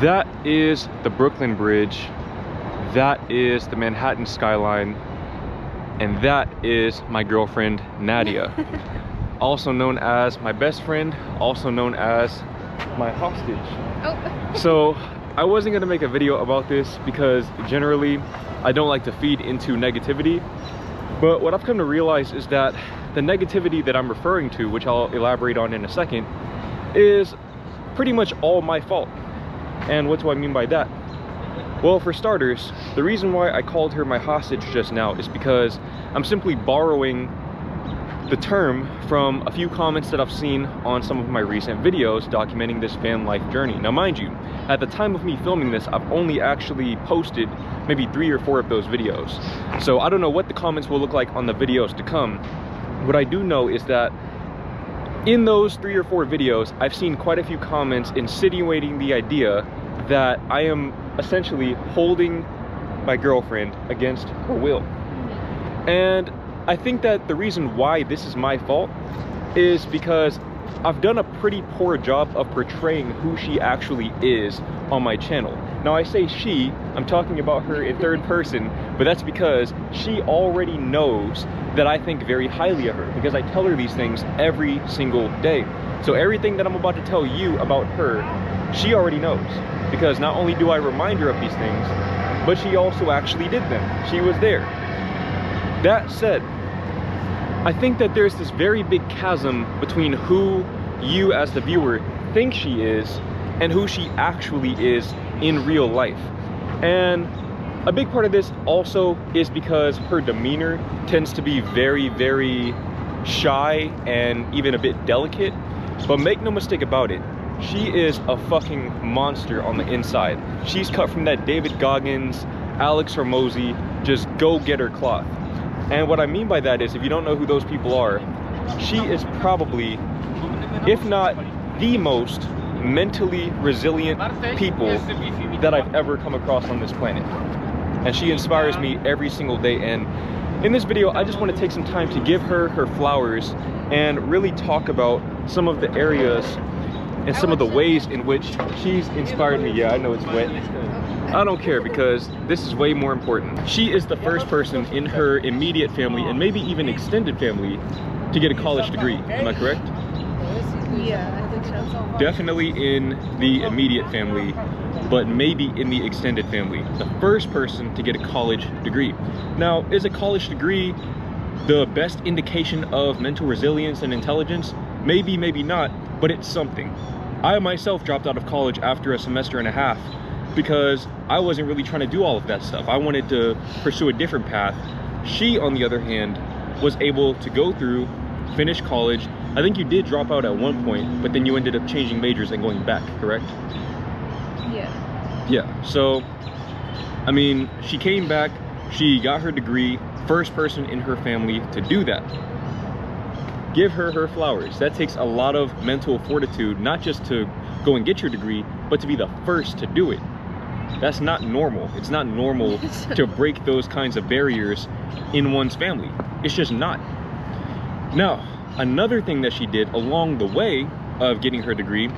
That is the Brooklyn Bridge. That is the Manhattan skyline. And that is my girlfriend, Nadia. Also known as my best friend, also known as my hostage. Oh. So I wasn't gonna make a video about this because generally I don't like to feed into negativity. But what I've come to realize is that the negativity that I'm referring to, which I'll elaborate on in a second, is pretty much all my fault. And what do I mean by that? Well, for starters, the reason why I called her my hostage just now is because I'm simply borrowing the term from a few comments that I've seen on some of my recent videos documenting this van life journey. Now, mind you, at the time of me filming this, I've only actually posted maybe 3 or 4 of those videos. So I don't know what the comments will look like on the videos to come. What I do know is that in those 3 or 4 videos, I've seen quite a few comments insinuating the idea that I am essentially holding my girlfriend against her will. And I think that the reason why this is my fault is because I've done a pretty poor job of portraying who she actually is on my channel. Now, I say she, I'm talking about her in third person, but that's because she already knows that I think very highly of her, because I tell her these things every single day. So everything that I'm about to tell you about her, she already knows, because not only do I remind her of these things, but she also actually did them. She was there. That said, I think that there's this very big chasm between who you as the viewer think she is and who she actually is in real life. And a big part of this also is because her demeanor tends to be very, very shy and even a bit delicate. But make no mistake about it, she is a fucking monster on the inside. She's cut from that David Goggins, Alex Hormozy, just go-getter cloth. And what I mean by that is, if you don't know who those people are, she is probably, if not the most mentally resilient people that I've ever come across on this planet. And she inspires me every single day. And in this video, I just want to take some time to give her her flowers and really talk about some of the areas and some of the ways in which she's inspired me. Yeah, I know it's wet. I don't care, because this is way more important. She is the first person in her immediate family and maybe even extended family to get a college degree. Am I correct? Yeah, I think so. Definitely in the immediate family, but maybe in the extended family. The first person to get a college degree. Now, is a college degree the best indication of mental resilience and intelligence? Maybe, maybe not, but it's something. I myself dropped out of college after a semester and a half because I wasn't really trying to do all of that stuff. I wanted to pursue a different path. She, on the other hand, was able to go through, finish college. I think you did drop out at one point, but then you ended up changing majors and going back, correct? Yeah. Yeah, so, I mean, she came back, she got her degree, first person in her family to do that. Give her her flowers. That takes a lot of mental fortitude, not just to go and get your degree, but to be the first to do it. That's not normal. It's not normal to break those kinds of barriers in one's family. It's just not. Now, another thing that she did along the way of getting her degree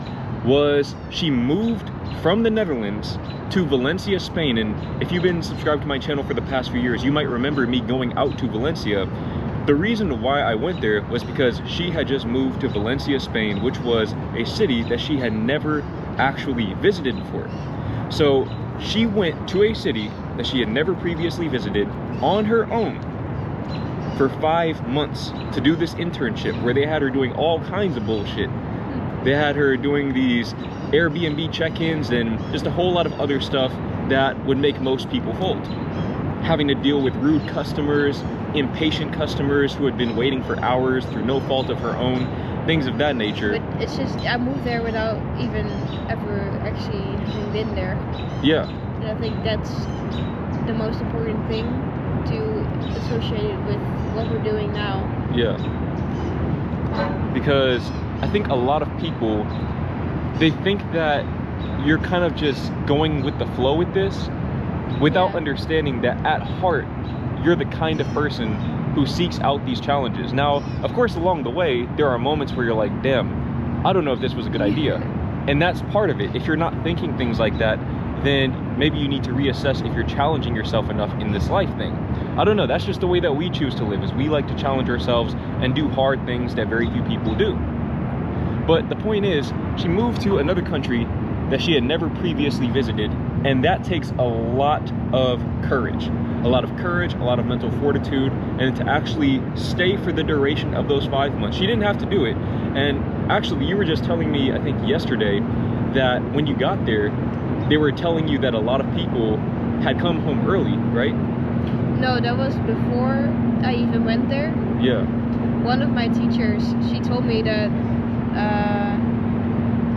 was she moved from the Netherlands to Valencia, Spain. And if you've been subscribed to my channel for the past few years, you might remember me going out to Valencia. The reason why I went there was because she had just moved to Valencia, Spain, which was a city that she had never actually visited before. So she went to a city that she had never previously visited on her own for 5 months to do this internship, where they had her doing all kinds of bullshit. They had her doing these Airbnb check-ins and just a whole lot of other stuff that would make most people fold. Having to deal with rude customers, impatient customers who had been waiting for hours through no fault of her own, things of that nature. But it's just, I moved there without even ever actually having been there. Yeah. And I think that's the most important thing to associate it with what we're doing now. Yeah. Because I think a lot of people, they think that you're kind of just going with the flow with this without understanding that at heart, you're the kind of person who seeks out these challenges. Now, of course, along the way, there are moments where you're like, damn, I don't know if this was a good idea. And that's part of it. If you're not thinking things like that, then maybe you need to reassess if you're challenging yourself enough in this life thing. I don't know, that's just the way that we choose to live, is we like to challenge ourselves and do hard things that very few people do. But the point is, she moved to another country that she had never previously visited, and that takes a lot of courage. A lot of courage, a lot of mental fortitude, and to actually stay for the duration of those 5 months. She didn't have to do it. And actually, you were just telling me, I think yesterday, that when you got there, they were telling you that a lot of people had come home early, right? No, that was before I even went there. Yeah. One of my teachers, she told me that,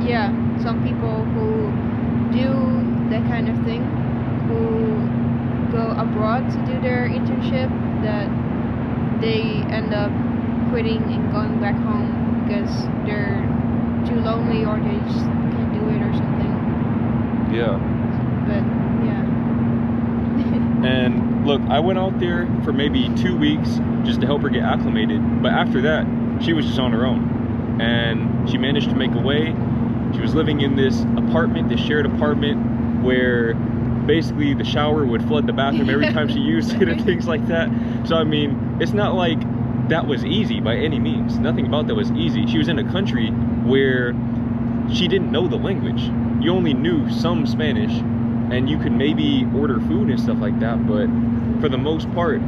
yeah, some people who do that kind of thing, who go abroad to do their internship, that they end up quitting and going back home because they're too lonely or they just can't do it or something. Yeah. But yeah. And look, I went out there for maybe 2 weeks just to help her get acclimated, but after that she was just on her own, and she managed to make a way. She was living in this apartment, this shared apartment, where basically the shower would flood the bathroom every time she used it and things like that. So I mean, it's not like that was easy by any means. Nothing about that was easy. She was in a country where she didn't know the language. You only knew some Spanish, and you could maybe order food and stuff like that, but for the most part,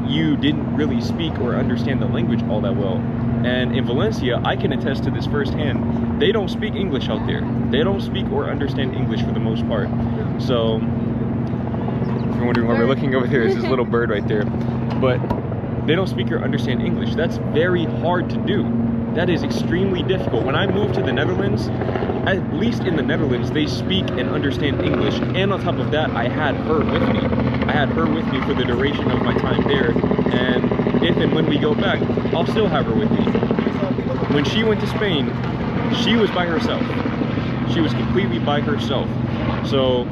you didn't really speak or understand the language all that well. And in Valencia, I can attest to this firsthand, they don't speak English out there. They don't speak or understand English for the most part. So, if you're wondering why we're looking over there, is this little bird right there. But they don't speak or understand English. That's very hard to do. That is extremely difficult. When I moved to the Netherlands, at least in the Netherlands, they speak and understand English. And on top of that, I had her with me. I had her with me for the duration of my time there. And if and when we go back, I'll still have her with me. When she went to Spain, she was by herself. She was completely by herself. So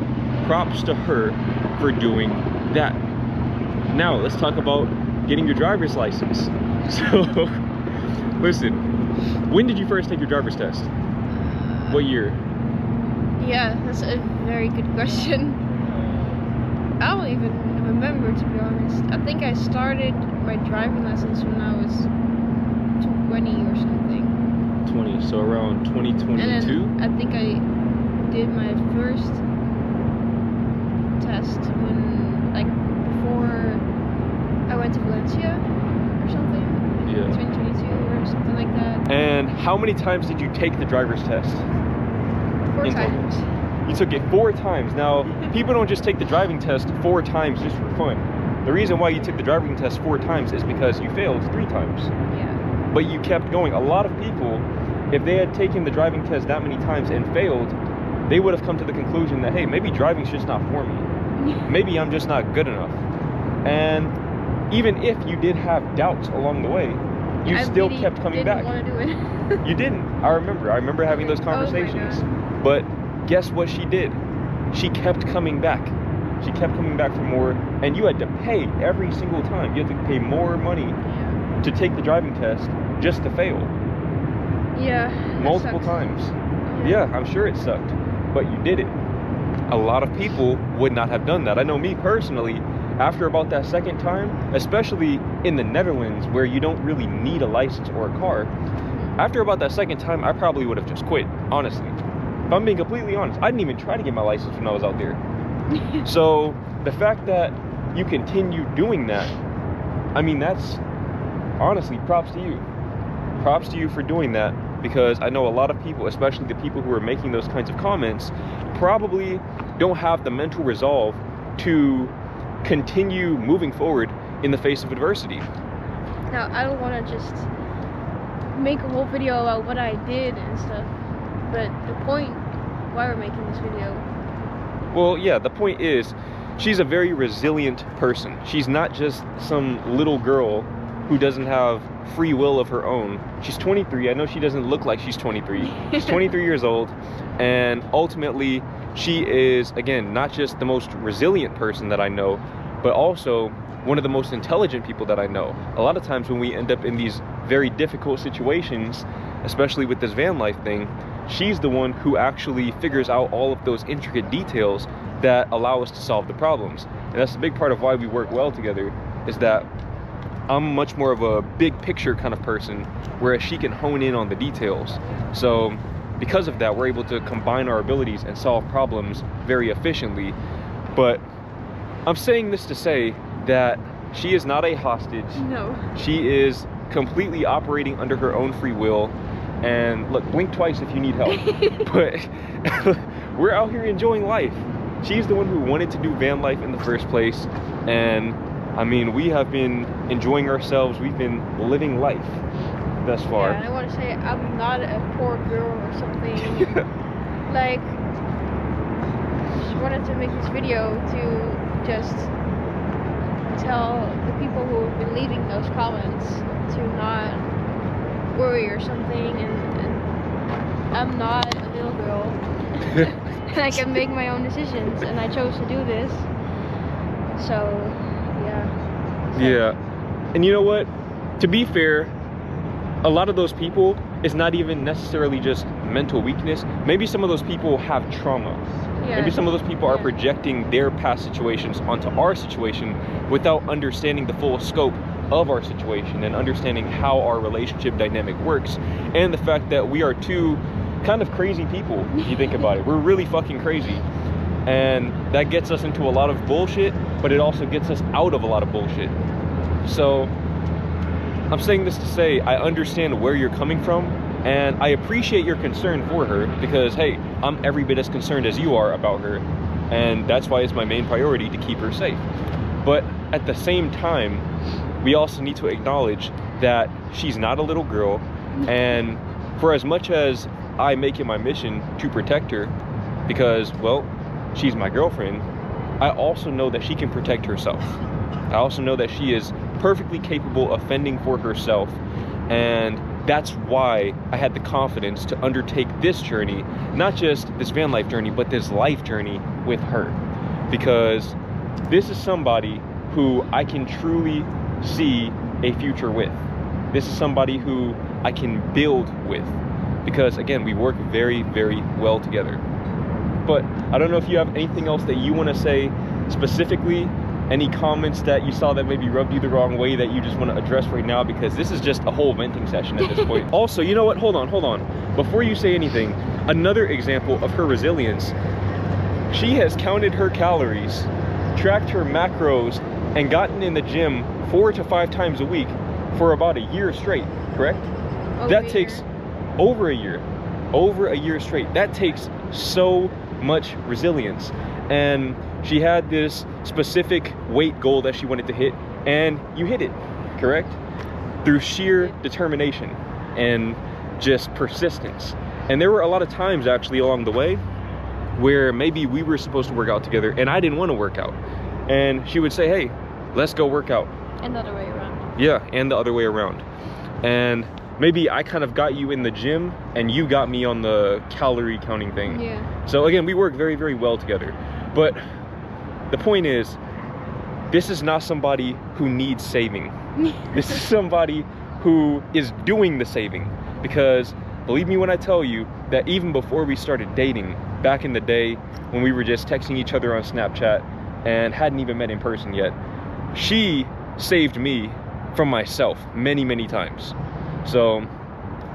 props to her for doing that. Now let's talk about getting your driver's license. So listen, when did you first take your driver's test? What year? Yeah, that's a very good question. I don't even remember, to be honest. I think I started my driving lessons when I was 20 or something. 20, so around 2022? And then I think I did my first test when, like, before I went to Valencia or something. Yeah. 2022 or something like that. And how many times did you take the driver's test? 4 times. You took it 4 times. Now, people don't just take the driving test 4 times just for fun. The reason why you took the driving test 4 times is because you failed 3 times. Yeah. But you kept going. A lot of people, if they had taken the driving test that many times and failed, they would have come to the conclusion that, hey, maybe driving's just not for me. Maybe I'm just not good enough. And even if you did have doubts along the way, you still really kept coming back. I didn't want to do it. You didn't. I remember having those conversations. But guess what she did? She kept coming back. She kept coming back for more, and you had to pay every single time. You had to pay more money to take the driving test just to fail. Yeah. Multiple times. Yeah, I'm sure it sucked, but you did it. A lot of people would not have done that. I know me personally, after about that second time, especially in the Netherlands where you don't really need a license or a car, after about that second time, I probably would have just quit, honestly. If I'm being completely honest, I didn't even try to get my license when I was out there. So the fact that you continue doing that, I mean, that's honestly props to you. Props to you for doing that, because I know a lot of people, especially the people who are making those kinds of comments, probably don't have the mental resolve to continue moving forward in the face of adversity. Now, I don't want to just make a whole video about what I did and stuff, but the point why we're making this video. Well, yeah, the point is, she's a very resilient person. She's not just some little girl who doesn't have free will of her own. She's 23. I know she doesn't look like she's 23. She's 23 years old, and ultimately she is, again, not just the most resilient person that I know, but also one of the most intelligent people that I know. A lot of times when we end up in these very difficult situations, especially with this van life thing, she's the one who actually figures out all of those intricate details that allow us to solve the problems. And that's a big part of why we work well together, is that I'm much more of a big picture kind of person, whereas she can hone in on the details. So because of that, we're able to combine our abilities and solve problems very efficiently. But I'm saying this to say that she is not a hostage. No. She is completely operating under her own free will. And look, blink twice if you need help. But we're out here enjoying life. She's the one who wanted to do van life in the first place. And I mean, we have been enjoying ourselves. We've been living life thus far. Yeah, and I want to say I'm not a poor girl or something. Like, just wanted to make this video to just tell the people who have been leaving those comments to not worry or something, and I'm not a little girl. And I can make my own decisions, and I chose to do this. So, yeah. Yeah. And you know what? To be fair, a lot of those people is not even necessarily just mental weakness. Maybe some of those people have trauma. Yeah. Maybe some of those people are projecting their past situations onto our situation without understanding the full scope of our situation and understanding how our relationship dynamic works, and the fact that we are two kind of crazy people, if you think about it. We're really fucking crazy, and that gets us into a lot of bullshit, but it also gets us out of a lot of bullshit. So I'm saying this to say I understand where you're coming from, and I appreciate your concern for her, because hey, I'm every bit as concerned as you are about her, and that's why it's my main priority to keep her safe. But at the same time, we also need to acknowledge that she's not a little girl, and for as much as I make it my mission to protect her, because, well, she's my girlfriend, I also know that she can protect herself. I also know that she is perfectly capable of fending for herself, and that's why I had the confidence to undertake this journey, not just this van life journey, but this life journey with her, because this is somebody who I can truly see a future with. This is somebody who I can build with, because again, we work very, very well together. But I don't know if you have anything else that you want to say specifically, any comments that you saw that maybe rubbed you the wrong way that you just want to address right now, because this is just a whole venting session at this point. Also, you know what, hold on, before you say anything, another example of her resilience: she has counted her calories, tracked her macros, and gotten in the gym 4 to 5 times a week for about a year straight, correct? That takes over a year straight. That takes so much resilience. And she had this specific weight goal that she wanted to hit, and you hit it, correct? Through sheer determination and just persistence. And there were a lot of times actually along the way where maybe we were supposed to work out together and I didn't want to work out, and she would say, hey, let's go work out. And the other way around. Yeah, and the other way around. And maybe I kind of got you in the gym and you got me on the calorie counting thing. Yeah. So again, we work very, very well together. But the point is, this is not somebody who needs saving. This is somebody who is doing the saving. Because believe me when I tell you that even before we started dating, back in the day when we were just texting each other on Snapchat and hadn't even met in person yet, she saved me from myself many, many times. So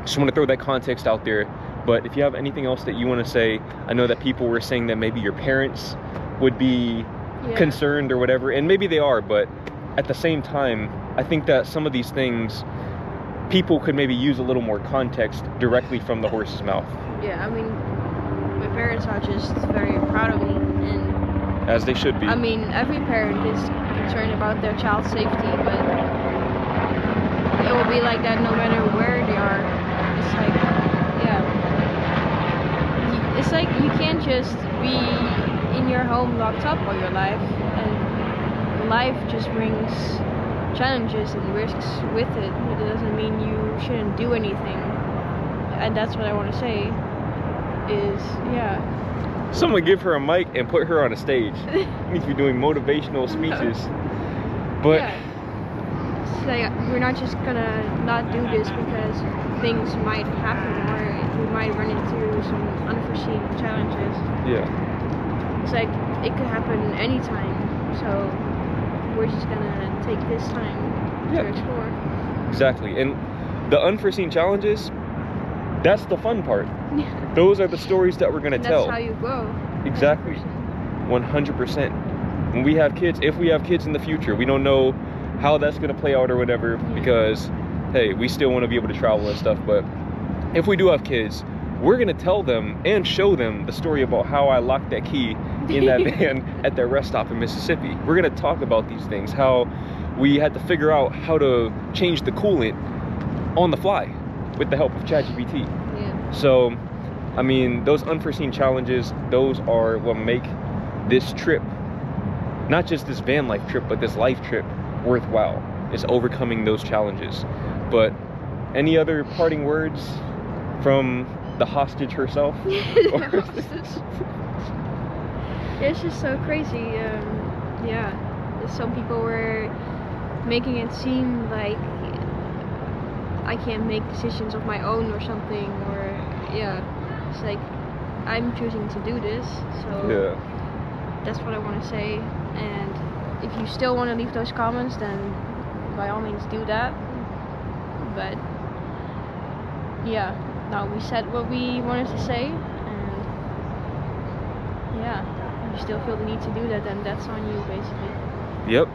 just want to throw that context out there. But if you have anything else that you want to say, I know that people were saying that maybe your parents would be concerned or whatever, and maybe they are, but at the same time, I think that some of these things people could maybe use a little more context directly from the horse's mouth. Yeah, I mean, my parents are just very proud of me, and as they should be. I mean, every parent is concerned about their child's safety, but it will be like that no matter where they are. It's like, yeah, it's like you can't just be in your home locked up all your life, and life just brings challenges and risks with it, but it doesn't mean you shouldn't do anything. And that's what I want to say is, yeah, someone give her a mic and put her on a stage. She needs to be doing motivational speeches. But it's like we're not just gonna not do this because things might happen or we might run into some unforeseen challenges. Yeah. It's like it could happen anytime, so we're just gonna take this time to explore. Exactly. And the unforeseen challenges, that's the fun part. Those are the stories that we're gonna tell. That's how you grow. Exactly. 100%. When we have kids, if we have kids in the future, we don't know how that's gonna play out or whatever, because hey, we still want to be able to travel and stuff. But if we do have kids, we're gonna tell them and show them the story about how I locked that key in that van at that rest stop in Mississippi. We're gonna talk about these things, how we had to figure out how to change the coolant on the fly with the help of ChatGPT. Yeah. So, I mean, those unforeseen challenges, those are what make this trip, not just this van life trip, but this life trip, worthwhile. It's overcoming those challenges. But any other parting words from the hostage herself? The hostage. It's just so crazy. Yeah, some people were making it seem like I can't make decisions of my own or something, or yeah, it's like I'm choosing to do this, so that's what I want to say. And if you still want to leave those comments, then by all means do that. But yeah, now we said what we wanted to say, and yeah, if you still feel the need to do that, then that's on you basically. Yep.